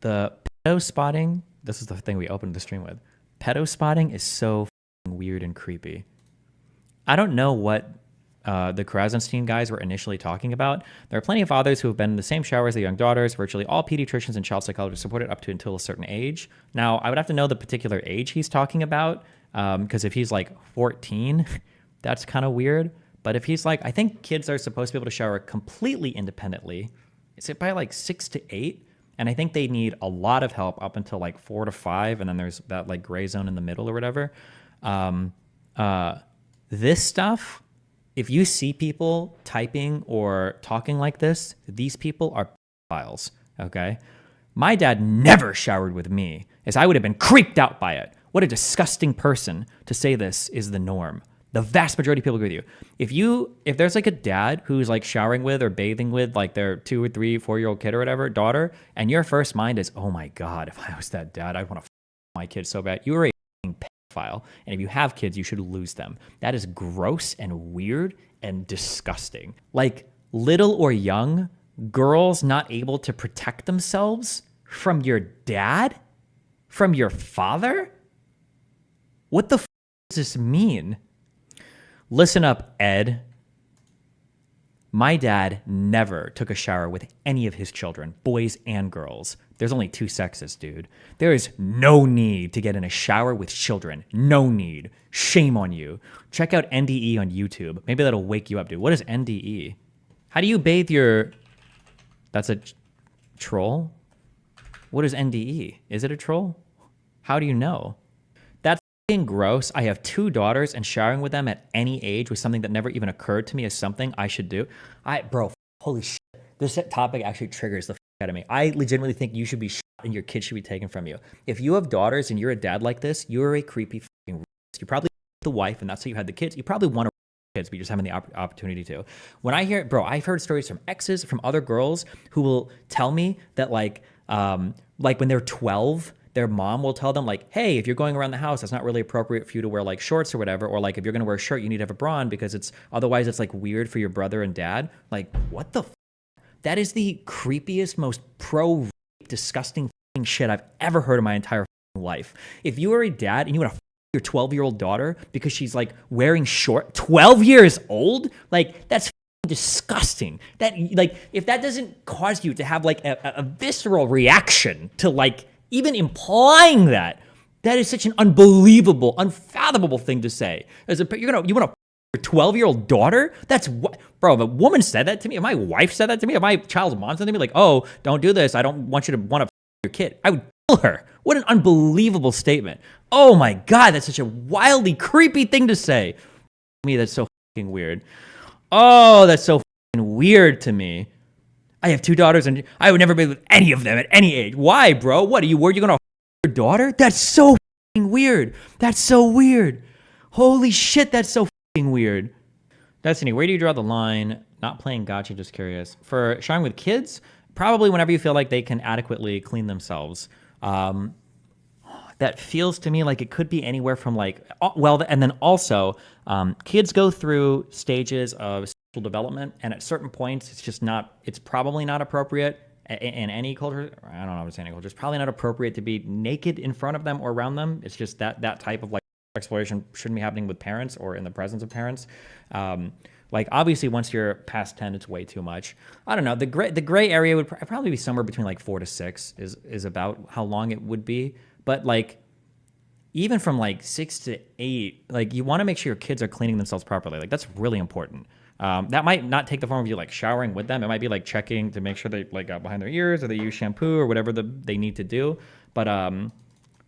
The pedo spotting, this is the thing we opened the stream with. Pedo spotting is so weird and creepy. I don't know what the Krasenstein guys were initially talking about. There are plenty of fathers who have been in the same shower as their young daughters. Virtually all pediatricians and child psychologists support it up to until a certain age. Now, I would have to know the particular age he's talking about, because if he's like 14, that's kind of weird. But if he's like, I think kids are supposed to be able to shower completely independently. Is it by like 6 to 8? And I think they need a lot of help up until like 4 to 5, and then there's that like gray zone in the middle or whatever. This stuff, if you see people typing or talking like this, these people are pedophiles, okay? My dad never showered with me, as I would have been creeped out by it. What a disgusting person to say this is the norm. The vast majority of people agree with you. If there's like a dad who's like showering with or bathing with like their 2 or 3, 4-year-old kid or whatever, daughter, and your first mind is, oh my God, if I was that dad, I'd want to my kid so bad. You are a pedophile. And if you have kids, you should lose them. That is gross and weird and disgusting. Like little or young girls not able to protect themselves from your dad? From your father? What the does this mean? Listen up, Ed. My dad never took a shower with any of his children, boys and girls. There's only 2 sexes, dude. There is no need to get in a shower with children. No need. Shame on you. Check out NDE on YouTube. Maybe that'll wake you up, dude. What is NDE? How do you bathe your... That's a troll? What is NDE? Is it a troll? How do you know? That's gross. I have 2 daughters, and showering with them at any age was something that never even occurred to me as something I should do. Bro, holy shit. This topic actually triggers the out of me. I legitimately think you should be shot and your kid should be taken from you. If you have daughters and you're a dad like this, you're a creepy fucking racist. You probably the wife, and that's how you had the kids. You probably want to kids, but you're just having the opportunity to. When I hear, bro, I've heard stories from exes, from other girls who will tell me that like when they're 12, their mom will tell them like, hey, if you're going around the house, it's not really appropriate for you to wear like shorts or whatever. Or like if you're going to wear a shirt, you need to have a bra on because otherwise it's like weird for your brother and dad. Like what the That is the creepiest, most pro disgusting shit I've ever heard in my entire life. If you are a dad and you want to your 12-year-old daughter because she's like wearing short, 12 years old, like that's disgusting. That like if that doesn't cause you to have like a visceral reaction to like even implying that is such an unbelievable, unfathomable thing to say. You want to 12-year-old daughter? That's what, bro. If a woman said that to me, if my wife said that to me, if my child's mom said to me, like, "Oh, don't do this. I don't want you to want to your kid," I would kill her. What an unbelievable statement. Oh my God, that's such a wildly creepy thing to say. To me, that's so fucking weird. Oh, that's so fucking weird to me. I have 2 daughters, and I would never be with any of them at any age. Why, bro? What are you worried you're gonna your daughter? That's so fucking weird. That's so weird. Holy shit, that's so weird. Destiny, where do you draw the line? Not playing gotcha, just curious. For showering with kids, probably whenever you feel like they can adequately clean themselves. That feels to me like it could be anywhere from like, well, and then also, kids go through stages of sexual development, and at certain points, it's probably not appropriate in any culture. I don't know what to say any culture. It's probably not appropriate to be naked in front of them or around them. It's just that type of like exploration shouldn't be happening with parents or in the presence of parents. Like obviously once you're past 10, it's way too much. I don't know. The gray area would probably be somewhere between like 4 to 6 is about how long it would be. But like even from like 6 to 8, like you want to make sure your kids are cleaning themselves properly. Like that's really important. That might not take the form of you like showering with them. It might be like checking to make sure they like got behind their ears or they use shampoo or whatever they need to do. But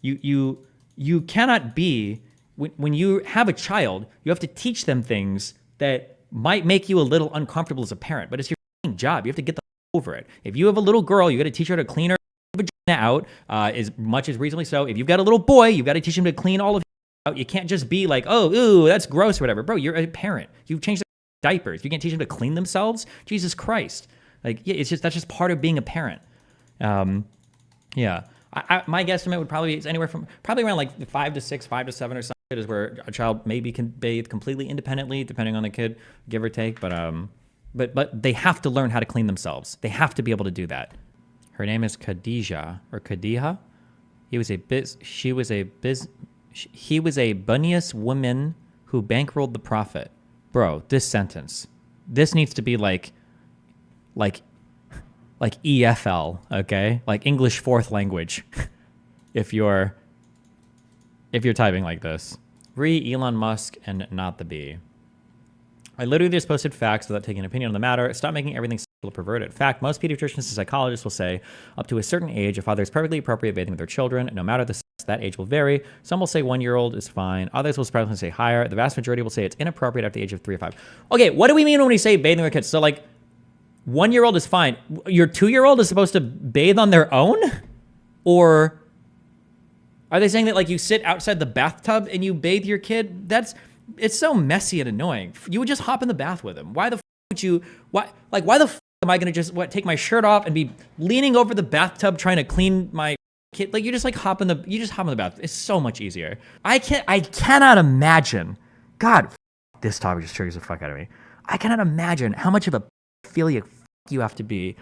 you cannot be, when you have a child, you have to teach them things that might make you a little uncomfortable as a parent, but it's your job. You have to get them over it. If you have a little girl, you got to teach her to clean her vagina out as much as reasonably so. If you've got a little boy, you've got to teach him to clean all of it out. You can't just be like, oh, ooh, that's gross or whatever. Bro, you're a parent. You've changed their diapers. You can't teach them to clean themselves. Jesus Christ. Like, yeah, that's just part of being a parent. Yeah. My guesstimate would probably be anywhere from probably around like 5 to 6, 5 to 7 or something is where a child maybe can bathe completely independently, depending on the kid, give or take. But they have to learn how to clean themselves. They have to be able to do that. Her name is Khadija or Khadija. He was a bunniest woman who bankrolled the Prophet. Bro, this sentence. This needs to be like EFL, okay? Like English fourth language. if you're typing like this. Re Elon Musk and not the bee. I literally just posted facts without taking an opinion on the matter. Stop making everything sexual perverted. Fact, most pediatricians and psychologists will say up to a certain age, a father is perfectly appropriate bathing with their children. No matter the sex, that age will vary. Some will say 1-year-old is fine. Others will surprisingly say higher. The vast majority will say it's inappropriate after the age of 3 or 5. Okay, what do we mean when we say bathing with kids? So like 1-year-old is fine. Your 2-year-old is supposed to bathe on their own? Or are they saying that like you sit outside the bathtub and you bathe your kid? It's so messy and annoying. You would just hop in the bath with him. Why the would you? Why the am I gonna just take my shirt off and be leaning over the bathtub trying to clean my kid? Like you just hop in the bath. It's so much easier. I cannot imagine. God, this topic just triggers the fuck out of me. I cannot imagine how much of a philia you have to be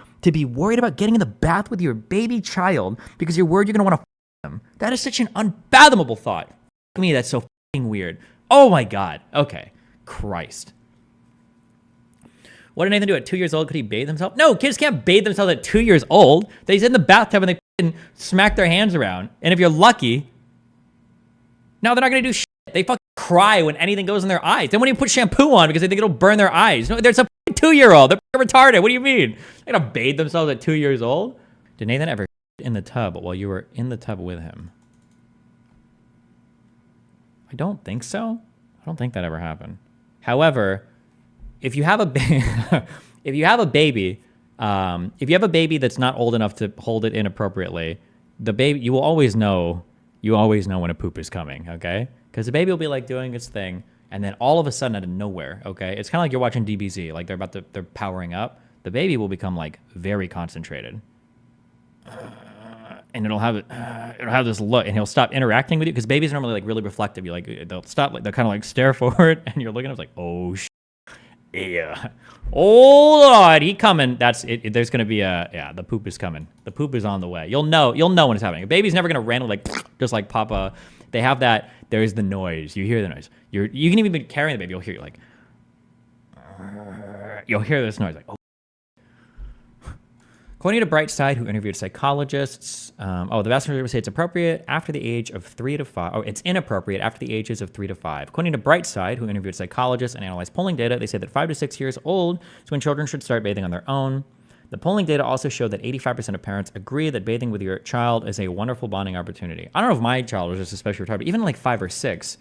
worried about getting in the bath with your baby child because you're worried you're gonna want to them. That is such an unfathomable thought. To me, that's so fucking weird. Oh my God. Okay. Christ. What did Nathan do at 2 years old? Could he bathe himself? No, kids can't bathe themselves at 2 years old. They sit in the bathtub and they smack their hands around. And if you're lucky, no, they're not going to do shit. They fucking cry when anything goes in their eyes. They won't even put shampoo on because they think it'll burn their eyes. No, there's a 2-year-old. They're retarded. What do you mean? They're going to bathe themselves at 2 years old? Did Nathan ever in the tub while you were in the tub with him? I don't think so. I don't think that ever happened. However, if you have a baby, if you have a baby that's not old enough to hold it inappropriately, the baby, you always know when a poop is coming, okay? Because the baby will be like doing its thing, and then all of a sudden out of nowhere, okay? It's kind of like you're watching DBZ, like they're powering up. The baby will become like very concentrated. And it'll have this look, and he'll stop interacting with you because babies are normally like really reflective. You like they'll stop, like they'll kind of like stare forward, and you're looking at them like, oh shit, yeah, oh Lord, he coming. That's it. There's gonna be the poop is coming. The poop is on the way. You'll know when it's happening. A baby's never gonna randomly like just like pop a. They have that. There's the noise. You hear the noise. You can even be carrying the baby. You'll hear like. You'll hear this noise like. Oh. According to Brightside, who interviewed psychologists, the vast majority would say it's appropriate after the age of 3 to 5. Oh, it's inappropriate after the ages of 3 to 5. According to Brightside, who interviewed psychologists and analyzed polling data, they say that 5 to 6 years old is when children should start bathing on their own. The polling data also showed that 85% of parents agree that bathing with your child is a wonderful bonding opportunity. I don't know if my child was just especially retarded, but even like 5 or 6.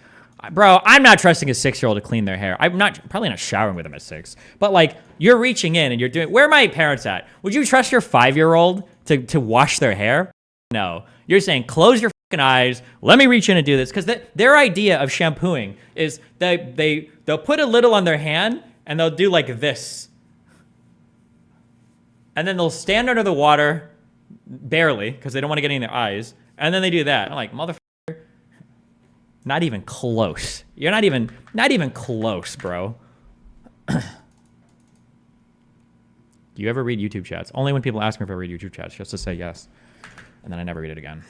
Bro, I'm not trusting a 6-year-old to clean their hair. I'm probably not showering with them at 6. But like, you're reaching in and you're doing. Where are my parents at? Would you trust your 5-year-old to wash their hair? No. You're saying close your fucking eyes. Let me reach in and do this because their idea of shampooing is they'll put a little on their hand and they'll do like this, and then they'll stand under the water barely because they don't want to get any in their eyes, and then they do that. I'm like, motherfucker. Not even close. You're not even close, bro. Do you ever read YouTube chats? Only when people ask me if I read YouTube chats, just to say yes. And then I never read it again.